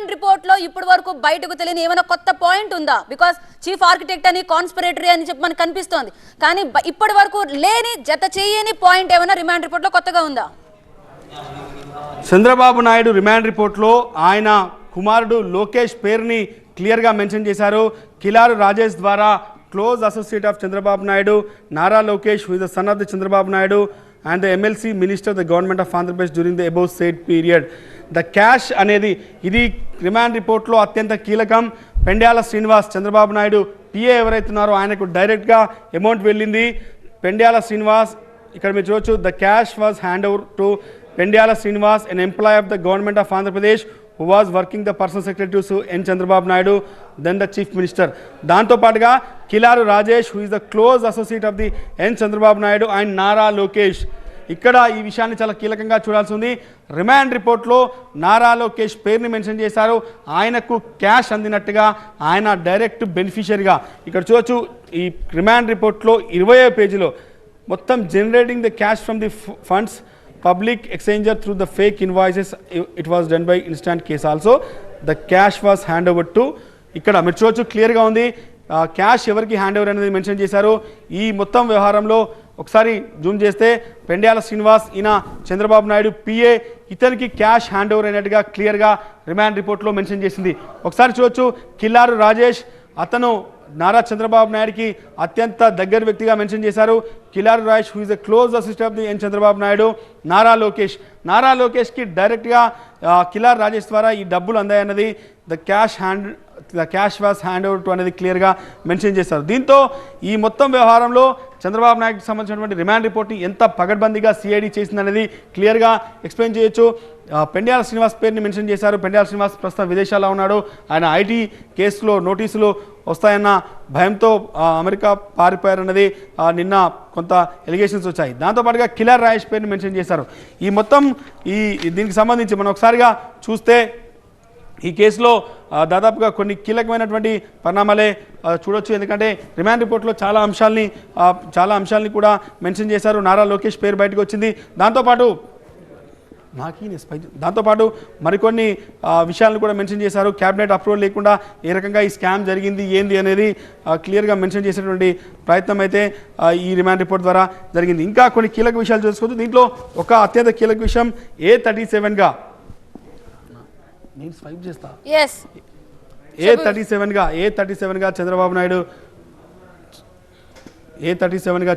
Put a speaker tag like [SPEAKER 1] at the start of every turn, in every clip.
[SPEAKER 1] Remand report లో ఇప్పటి వరకు బయటకు తెలియని ఏమైనా కొత్త పాయింట్ ఉందా? బికాస్ చీఫ్ ఆర్కిటెక్ట్ అని కాన్స్పిరేటరీ అని చెప్పి మనకు కనిపిస్తోంది, కానీ ఇప్పటి వరకు లేని జత చేయని పాయింట్ ఏమైనా రిమాండ్ రిపోర్ట్ లో కొత్తగా ఉందా?
[SPEAKER 2] చంద్రబాబు నాయుడు రిమాండ్ రిపోర్ట్లో ఆయన కుమారుడు లోకేష్ పేరుని క్లియర్గా మెన్షన్ చేశారు. కిలారు రాజేష్ ద్వారా close associate of Chandrababu Naidu Nara Lokesh, who is the son of the Chandrababu Naidu and the MLC minister of the government of Andhra Pradesh during the above said period. The cash అనేది ఇది రిమాండ్ రిపోర్ట్లో అత్యంత కీలకం. పెండ్యాల శ్రీనివాస్ చంద్రబాబు నాయుడు పిఏ ఎవరైతున్నారో ఆయనకు డైరెక్ట్గా అమౌంట్ వెళ్ళింది. పెండ్యాల శ్రీనివాస్ ఇక్కడ మీరు చూడొచ్చు, the cash was hand over to Pendyala Srinivas, an employee of the government of Andhra Pradesh who was working the personal secretary to N. Chandrababu Naidu, then the chief minister. దాంతో పాటుగా Kilaru Rajesh, who is the close associate of the N. Chandrababu Naidu and Nara Lokesh. ఇక్కడ ఈ విషయాన్ని చాలా కీలకంగా చూడాల్సి ఉంది. Remand రిపోర్ట్లో నారా లోకేష్ పేరుని మెన్షన్ చేశారు. ఆయనకు క్యాష్ అందినట్టుగా, ఆయన డైరెక్ట్ బెనిఫిషియరీగా. ఇక్కడ చూడొచ్చు ఈ రిమాండ్ రిపోర్ట్లో 20వ పేజీలో మొత్తం generating the cash from the funds public exchanger through the fake invoices, it was done by instant case also. The cash was hand over to, ఇక్కడ మీరు చూడొచ్చు క్లియర్గా ఉంది క్యాష్ ఎవరికి హ్యాండ్ ఓవర్ అనేది మెన్షన్ చేశారు. ఈ మొత్తం వ్యవహారంలో ఒకసారి జూమ్ చేస్తే పెండ్యాల శ్రీనివాస్ ఈయన చంద్రబాబు నాయుడు పిఏ, ఇతనికి క్యాష్ హ్యాండ్ ఓవర్ అయినట్టుగా క్లియర్గా రిమాండ్ రిపోర్ట్లో మెన్షన్ చేసింది. ఒకసారి చూడొచ్చు కిల్లారు రాజేష్, అతను నారా చంద్రబాబు నాయుడుకి అత్యంత దగ్గర వ్యక్తిగా మెన్షన్ చేశారు. Kilaru Rajesh, who is the close assistant of the N Chandrababu Naidu. Nara లోకేష్కి డైరెక్ట్గా కిలారు రాజేష్ ద్వారా ఈ డబ్బులు అందాయన్నది the cash was hand over to అనేది క్లియర్గా మెన్షన్ చేశారు. దీంతో ఈ మొత్తం వ్యవహారంలో చంద్రబాబు నాయుడుకి సంబంధించినటువంటి రిమాండ్ రిపోర్ట్ని ఎంత పగడ్బందీగా సిఐడి చేసిందనేది క్లియర్గా ఎక్స్ప్లెయిన్ చేయొచ్చు. పెండ్యాల శ్రీనివాస్ పేరుని మెన్షన్ చేశారు. పెండ్యాల శ్రీనివాస్ ప్రస్తుతం విదేశాల్లో ఉన్నాడు. ఆయన ఐటీ కేసులో నోటీసులు వస్తాయన్న భయంతో అమెరికా పారిపోయారన్నది నిన్న కొంత ఎలిగేషన్స్ వచ్చాయి. దాంతోపాటుగా కిలారు రాజేష్ పేరుని మెన్షన్ చేశారు. ఈ మొత్తం దీనికి సంబంధించి మనం ఒకసారిగా చూస్తే ఈ కేసులో దాదాపుగా కొన్ని కీలకమైనటువంటి పరిణామాలే చూడొచ్చు. ఎందుకంటే రిమాండ్ రిపోర్ట్లో చాలా అంశాలని కూడా మెన్షన్ చేశారు. నారా లోకేష్ పేరు బయటకు వచ్చింది. దాంతోపాటు మరికొన్ని విషయాలను కూడా మెన్షన్ చేశారు. క్యాబినెట్ అప్రూవల్ లేకుండా ఏ రకంగా ఈ స్కామ్ జరిగింది ఏంది అనేది క్లియర్గా మెన్షన్ చేసేటువంటి ప్రయత్నం అయితే ఈ రిమాండ్ రిపోర్ట్ ద్వారా జరిగింది. ఇంకా కొన్ని కీలక విషయాలు తెలుసుకోవచ్చు. దీంట్లో ఒక అత్యంత కీలక విషయం A37గా చంద్రబాబు నాయుడు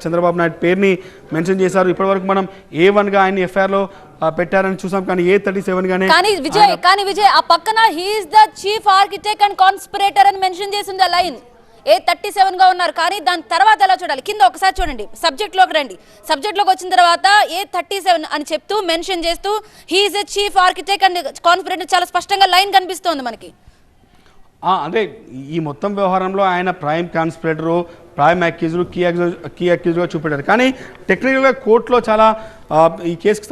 [SPEAKER 2] చంద్రబాబు నాయుడు పేరుని మెన్షన్ చేశారు. ఇప్పటివరకు మనం A1గా ఆయన ఎఫ్ఐఆర్లో పెట్టారని చూసాం, కానీ A37గానే.
[SPEAKER 1] కానీ విజయ్ ఆ పక్కన he is the chief architect and conspirator అని మెన్షన్ చేసింది ఆ లైన్. A37గా ఉన్నారు, కానీ దాని తర్వాత ఎలా చూడాలి? కింద ఒకసారి చూడండి, సబ్జెక్ట్లోకి రండి. సబ్జెక్ట్లోకి వచ్చిన తర్వాత A37 అని చెప్తూ మెన్షన్ చేస్తూ he is a chief architect and conspirator చాలా స్పష్టంగా లైన్ కనిపిస్తోంది మనకి.
[SPEAKER 2] అంటే ఈ మొత్తం వ్యవహారంలో ఆయన ప్రైమ్ కాన్స్పిరేటరు, ప్రైమ్ అక్యూజ్డ్, కీ అక్యూజ్డ్గా చూపెట్టారు. కానీ టెక్నికల్గా కోర్టులో చాలా ఈ కేసుకు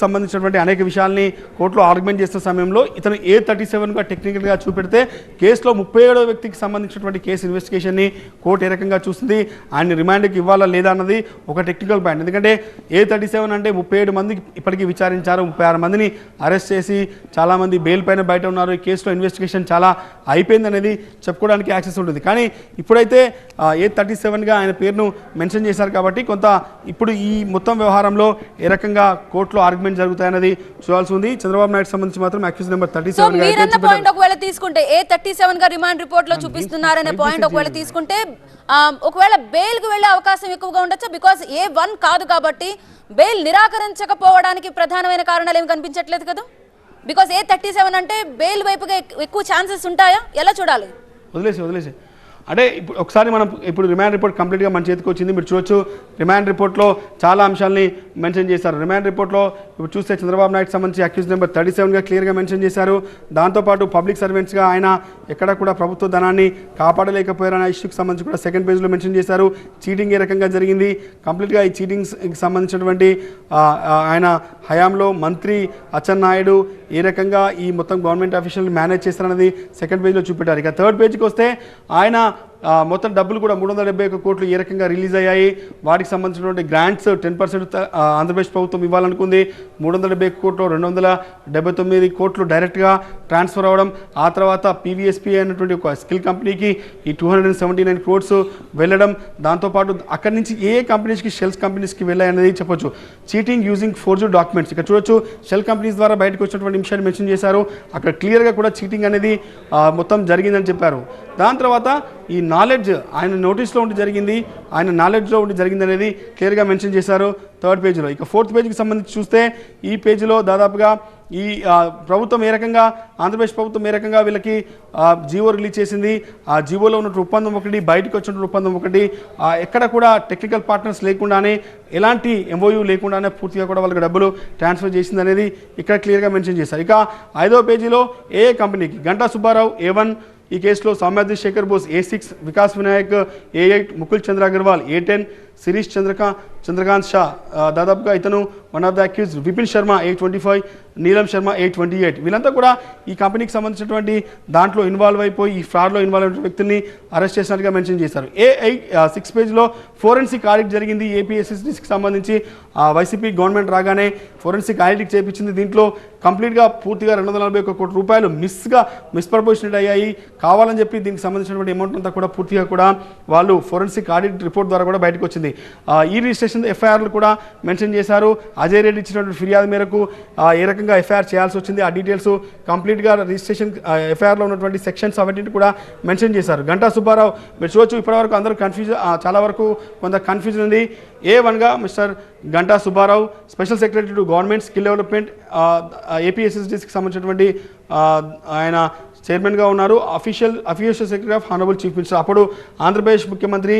[SPEAKER 2] సంబంధించినటువంటి అనేక విషయాల్ని కోర్టులో ఆర్గ్యుమెంట్ చేస్తున్న సమయంలో ఇతను A37గా టెక్నికల్గా చూపెడితే కేసులో 37వ వ్యక్తికి సంబంధించినటువంటి కేసు ఇన్వెస్టిగేషన్ని కోర్టు ఏ రకంగా చూస్తుంది, ఆయన రిమాండ్కి ఇవ్వాలా లేదా అన్నది ఒక టెక్నికల్ పాయింట్. ఎందుకంటే A37 అంటే 37 మందికి ఇప్పటికీ విచారించారు, 36 మందిని అరెస్ట్ చేసి చాలామంది బెయిల్ పైన బయట ఉన్నారు. ఈ కేసులో ఇన్వెస్టిగేషన్ చాలా అయిపోయింది అనేది చెప్పుకోవడానికి యాక్సెస్ ఉంటుంది. కానీ ఇప్పుడైతే A37గా ఆయన పేరును మెన్షన్ చేశారు కాబట్టి కొంత ఇప్పుడు ఈ మొత్తం వ్యవహారంలో ఏ రకంగా కోర్టులో ఆర్గ్యుమెంట్ జరుగుతాయన్నది చూడాల్సి ఉంది. చంద్రబాబు నాయుడు సంబంధించి మాత్రం అక్యూజ్ నెంబర్ 37
[SPEAKER 1] పాయింట్ ఒకవేళ తీసుకుంటే A37 గా రిమాండ్ రిపోర్ట్ లో చూపిస్తున్నారనే పాయింట్ ఒకవేళ తీసుకుంటే ఒకవేళ బెయిల్ కు వెళ్లే అవకాశం ఎక్కువగా ఉండొచ్చు. బికాస్ A1 కాదు కాబట్టి బెయిల్ నిరాకరించకపోవడానికి ప్రధానమైన కారణాలు ఏమి కనిపించట్లేదు కదా. బికాస్ A37 అంటే బెయిల్ వైపుగా ఎక్కువ ఛాన్సెస్ ఉంటాయా, ఎలా చూడాలి?
[SPEAKER 2] వదిలేసి అంటే ఒకసారి మనం ఇప్పుడు రిమాండ్ రిపోర్ట్ కంప్లీట్గా మన చేతికి వచ్చింది. మీరు చూడొచ్చు రిమాండ్ రిపోర్ట్లో చాలా అంశాలని మెన్షన్ చేశారు. రిమాండ్ రిపోర్ట్లో ఇప్పుడు చూస్తే చంద్రబాబు నాయుడుకి సంబంధించి అక్యూజ్ నెంబర్ 37గా క్లియర్గా మెన్షన్ చేశారు. దాంతోపాటు పబ్లిక్ సర్వెంట్స్గా ఆయన ఎక్కడ కూడా ప్రభుత్వ ధనాన్ని కాపాడలేకపోయారన్న ఇష్యూకి సంబంధించి కూడా సెకండ్ పేజ్లో మెన్షన్ చేశారు. చీటింగ్ ఏ రకంగా జరిగింది, కంప్లీట్గా ఈ చీటింగ్కి సంబంధించినటువంటి ఆయన హయాంలో మంత్రి అచ్చెన్నాయుడు ఏ రకంగా ఈ మొత్తం గవర్నమెంట్ ఆఫీషియల్ని మేనేజ్ చేస్తారన్నది సెకండ్ పేజ్లో చూపెట్టారు. ఇక థర్డ్ పేజ్కి వస్తే ఆయన మొత్తం డబ్బులు కూడా 371 కోట్లు ఏ రకంగా రిలీజ్ అయ్యాయి, వాటికి సంబంధించినటువంటి గ్రాంట్స్ 10% ఆంధ్రప్రదేశ్ ప్రభుత్వం ఇవ్వాలనుకుంది. 371 కోట్లు 279 కోట్లు డైరెక్ట్గా ట్రాన్స్ఫర్ అవ్వడం, ఆ తర్వాత పీవీఎస్పీ అనేటువంటి ఒక స్కిల్ కంపెనీకి ఈ 279 క్రోడ్స్ వెళ్ళడం, దాంతోపాటు అక్కడి నుంచి ఏ కంపెనీస్కి షెల్స్ కంపెనీస్కి వెళ్ళాయనేది చెప్పొచ్చు. చీటింగ్ యూజింగ్ ఫోర్జర్డ్ డాక్యుమెంట్స్, ఇక్కడ చూడొచ్చు షెల్ కంపెనీస్ ద్వారా బయటకు వచ్చినటువంటి విషయాన్ని మెన్షన్ చేశారు. అక్కడ క్లియర్గా కూడా చీటింగ్ అనేది మొత్తం జరిగిందని చెప్పారు. దాని తర్వాత ఈ నాలెడ్జ్ ఆయన నోటీస్లో ఉండి జరిగింది, ఆయన నాలెడ్జ్లో ఉండి జరిగింది అనేది క్లియర్గా మెన్షన్ చేశారు 3rd పేజీలో. ఇక 4th పేజీకి సంబంధించి చూస్తే ఈ పేజీలో దాదాపుగా ఈ ప్రభుత్వం ఏ రకంగా, ఆంధ్రప్రదేశ్ ప్రభుత్వం ఏ రకంగా వీళ్ళకి జీవో రిలీజ్ చేసింది, ఆ జీవోలో ఉన్న ఒప్పందం ఒకటి, బయటకు వచ్చిన ఒప్పందం ఒకటి, ఎక్కడ కూడా టెక్నికల్ పార్ట్నర్స్ లేకుండానే, ఎలాంటి ఎంఓయూ లేకుండానే పూర్తిగా కూడా వాళ్ళకి డబ్బులు ట్రాన్స్ఫర్ చేసింది అనేది ఇక్కడ క్లియర్గా మెన్షన్ చేశారు. ఇక 5వ పేజీలో ఏ కంపెనీకి గంటా సుబ్బారావు A1, ఈ కేసులో సౌమ్యాద్రి శేఖర్ బోస్ A6, వికాస్ వినాయక్ A8, ముకుల్ చంద్ర అగర్వాల్ A10, శిరీష్ చంద్రకాంత్ షా దాదాపుగా ఇతను one of the accused, Vipin Sharma A25, Neelam Sharma A28, వీళ్ళంతా కూడా ఈ కంపెనీకి సంబంధించినటువంటి దాంట్లో ఇన్వాల్వ్ అయిపోయి ఈ ఫ్రాడ్లో ఇన్వాల్వ్ అయిన వ్యక్తుల్ని అరెస్ట్ చేసినట్టుగా మెన్షన్ చేశారు. 6 పేజ్లో ఫోరెన్సిక్ ఆడిట్ జరిగింది ఏపీఎస్ఎస్డిసికి సంబంధించి. వైసీపీ గవర్నమెంట్ రాగానే ఫోరెన్సిక్ ఆడిట్ చేయించింది. దీంట్లో కంప్లీట్గా పూర్తిగా 241 కోట్ల రూపాయలు మిస్ప్రపోర్షనేట్ అయ్యాయి. కావాలని చెప్పి దీనికి సంబంధించినటువంటి అమౌంట్ అంతా కూడా పూర్తిగా కూడా వాళ్ళు ఫోరెన్సిక్ ఆడిట్ రిపోర్ట్ ద్వారా కూడా బయటకు వచ్చింది. ఈ రిజిస్ట్రేషన్ ఎఫ్ఐఆర్లు కూడా మెన్షన్ చేశారు. అజయ్ రెడ్డి ఇచ్చినటువంటి ఫిర్యాదు మేరకు ఏ రకంగా ఎఫ్ఐఆర్ చేయాల్సి వచ్చింది, ఆ డీటెయిల్స్ కంప్లీట్గా రిజిస్ట్రేషన్ ఎఫ్ఐఆర్లో ఉన్నటువంటి సెక్షన్స్ అవన్నీ కూడా మెన్షన్ చేశారు. గంటా సుబ్బారావు మీరు చూడొచ్చు, ఇప్పటివరకు అందరూ చాలా వరకు కొంత కన్ఫ్యూజన్ ఉంది. A1గా mister Ganta Subbarao, special secretary to government skill development ఏపీఎస్ఎస్డిసికి సంబంధించినటువంటి ఆయన చైర్మన్గా ఉన్నారు. Official secretary of honourable chief minister, అప్పుడు ఆంధ్రప్రదేశ్ ముఖ్యమంత్రి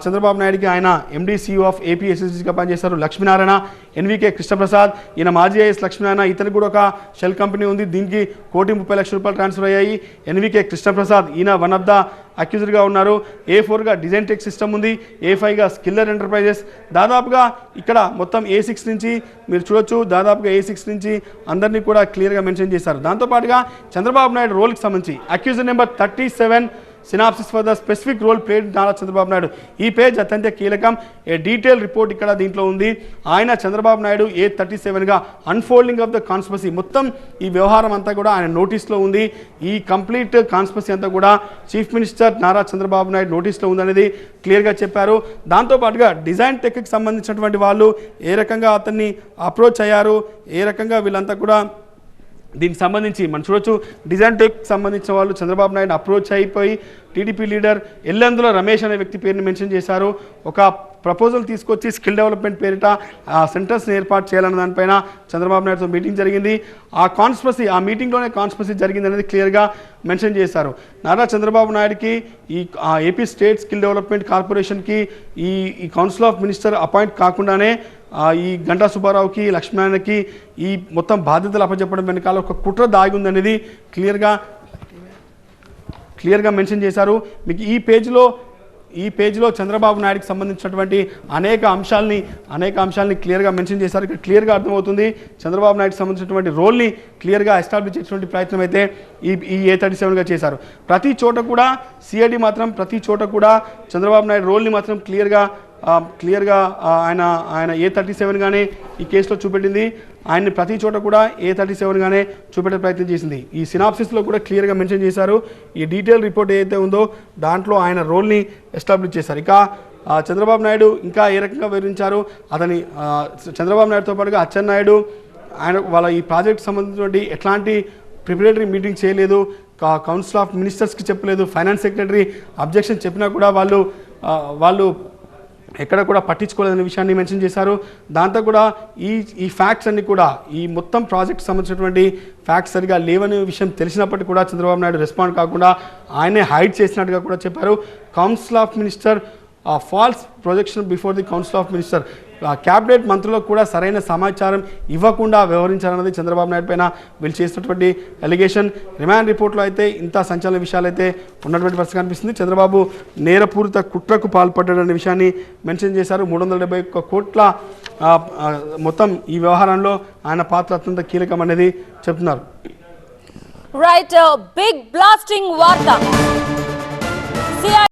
[SPEAKER 2] చంద్రబాబు నాయుడుకి ఆయన ఎండీ CEO ఆఫ్ ఏపీఎస్ఎస్డిసిగా పనిచేశారు. లక్ష్మీనారాయణ NVK కృష్ణప్రసాద్, ఈయన మాజీ ఐఎస్ లక్ష్మీనారాయణ, ఇతనికి కూడా ఒక షెల్ కంపెనీ ఉంది, దీనికి 1,30,00,000 ట్రాన్స్ఫర్ అయ్యాయి. NVK కృష్ణప్రసాద్ ఈయన వన్ ఆఫ్ ద అక్యూజ్డ్గా ఉన్నారు. A4గా డిజైన్ టెక్ సిస్టమ్ ఉంది. A5గా స్కిల్లర్ ఎంటర్ప్రైజెస్. దాదాపుగా ఇక్కడ మొత్తం A6 నుంచి మీరు చూడొచ్చు, దాదాపుగా A6 నుంచి అందరినీ కూడా క్లియర్గా మెన్షన్ చేశారు. దాంతోపాటుగా చంద్రబాబు నాయుడు రోల్కి సంబంధించి accused number 37 synopsis for the specific role played Nara Chandrababu Naidu. ఈ పేజ్ అత్యంత కీలకం. ఏ డీటెయిల్ రిపోర్ట్ ఇక్కడ దీంట్లో ఉంది. ఆయన చంద్రబాబు నాయుడు A37గా అన్ఫోల్డింగ్ ఆఫ్ ద కాన్స్పరసీ, మొత్తం ఈ వ్యవహారం అంతా కూడా ఆయన నోటీస్లో ఉంది. ఈ కంప్లీట్ కాన్స్పరసీ అంతా కూడా చీఫ్ మినిస్టర్ నారా చంద్రబాబు నాయుడు నోటీస్లో ఉందనేది క్లియర్గా చెప్పారు. దాంతోపాటుగా డిజైన్ టెక్కి సంబంధించినటువంటి వాళ్ళు ఏ రకంగా అతన్ని అప్రోచ్ అయ్యారు, ఏ రకంగా వీళ్ళంతా కూడా దీనికి సంబంధించి మనం చూడొచ్చు. డిజైన్ టెక్ సంబంధించిన వాళ్ళు చంద్రబాబు నాయుడు అప్రోచ్ అయిపోయి టీడీపీ లీడర్ ఎల్లందుల రమేష్ అనే వ్యక్తి పేరుని మెన్షన్ చేశారు. ఒక ప్రపోజల్ తీసుకొచ్చి స్కిల్ డెవలప్మెంట్ పేరిట సెంటర్స్ని ఏర్పాటు చేయాలన్న దానిపైన చంద్రబాబు నాయుడుతో మీటింగ్ జరిగింది. ఆ మీటింగ్లోనే కాన్స్పరసీ జరిగింది అనేది క్లియర్గా మెన్షన్ చేశారు. నారా చంద్రబాబు నాయుడుకి ఈ ఏపీ స్టేట్ స్కిల్ డెవలప్మెంట్ కార్పొరేషన్కి ఈ కౌన్సిల్ ఆఫ్ మినిస్టర్ అపాయింట్ కాకుండానే ఈ గంటా సుబ్బారావుకి, లక్ష్మీనారాయణకి ఈ మొత్తం బాధ్యతలు అప్పచెప్పడం వెనకాల ఒక కుట్ర దాగి ఉందనేది క్లియర్గా మెన్షన్ చేశారు. మీకు ఈ పేజీలో చంద్రబాబు నాయుడుకి సంబంధించినటువంటి అనేక అంశాలని క్లియర్గా మెన్షన్ చేశారు. ఇక్కడ క్లియర్గా అర్థమవుతుంది చంద్రబాబు నాయుడుకి సంబంధించినటువంటి రోల్ని క్లియర్గా ఎస్టాబ్లిష్ చేసేటువంటి ప్రయత్నం అయితే ఈ A37గా చేశారు. ప్రతి చోట కూడా CID మాత్రం ప్రతి చోట కూడా చంద్రబాబు నాయుడు రోల్ని మాత్రం క్లియర్గా ఆయన A37గానే ఈ కేసులో చూపెట్టింది. ఆయన్ని ప్రతి చోట కూడా A37గానే చూపెట్టే ప్రయత్నం చేసింది. ఈ సినాప్సిస్లో కూడా క్లియర్గా మెన్షన్ చేశారు. ఈ డీటెయిల్ రిపోర్ట్ ఏదైతే ఉందో దాంట్లో ఆయన రోల్ని ఎస్టాబ్లిష్ చేశారు. ఇక చంద్రబాబు నాయుడు ఇంకా ఏ రకంగా వివరించారు, చంద్రబాబు నాయుడుతో పాటుగా అచ్చెన్నాయుడు ఆయన వాళ్ళ ఈ ప్రాజెక్ట్ సంబంధించినటువంటి ఎట్లాంటి ప్రిపరేటరీ మీటింగ్ చేయలేదు, కౌన్సిల్ ఆఫ్ మినిస్టర్స్కి చెప్పలేదు, ఫైనాన్స్ సెక్రటరీ అబ్జెక్షన్ చెప్పినా కూడా వాళ్ళు ఎక్కడ కూడా పట్టించుకోలేదనే విషయాన్ని మెన్షన్ చేశారు. దాంతో కూడా ఈ ఫ్యాక్ట్స్ అన్ని కూడా ఈ మొత్తం ప్రాజెక్ట్ సంబంధించినటువంటి ఫ్యాక్ట్స్ సరిగా లేవనే విషయం తెలిసినప్పటికీ కూడా చంద్రబాబు నాయుడు రెస్పాండ్ కాకుండా ఆయనే హైడ్ చేసినట్టుగా కూడా చెప్పారు. Council of minister false projection before the council of minister, cabinet మంత్రులకు కూడా సరైన సమాచారం ఇవ్వకుండా వ్యవహరించాలన్నది చంద్రబాబు నాయుడు పైన వీళ్ళు చేసినటువంటి ఎలిగేషన్. రిమాండ్ రిపోర్ట్లో అయితే ఇంత సంచలన విషయాలు అయితే ఉన్నటువంటి పరిస్థితి కనిపిస్తుంది. చంద్రబాబు నేరపూరిత కుట్రకు పాల్పడ్డాడనే విషయాన్ని మెన్షన్ చేశారు. 371 కోట్ల మొత్తం ఈ వ్యవహారంలో ఆయన పాత్ర అత్యంత కీలకం అనేది చెప్తున్నారు.
[SPEAKER 1] రైట్, బిగ్ బ్లాస్టింగ్ వార్త.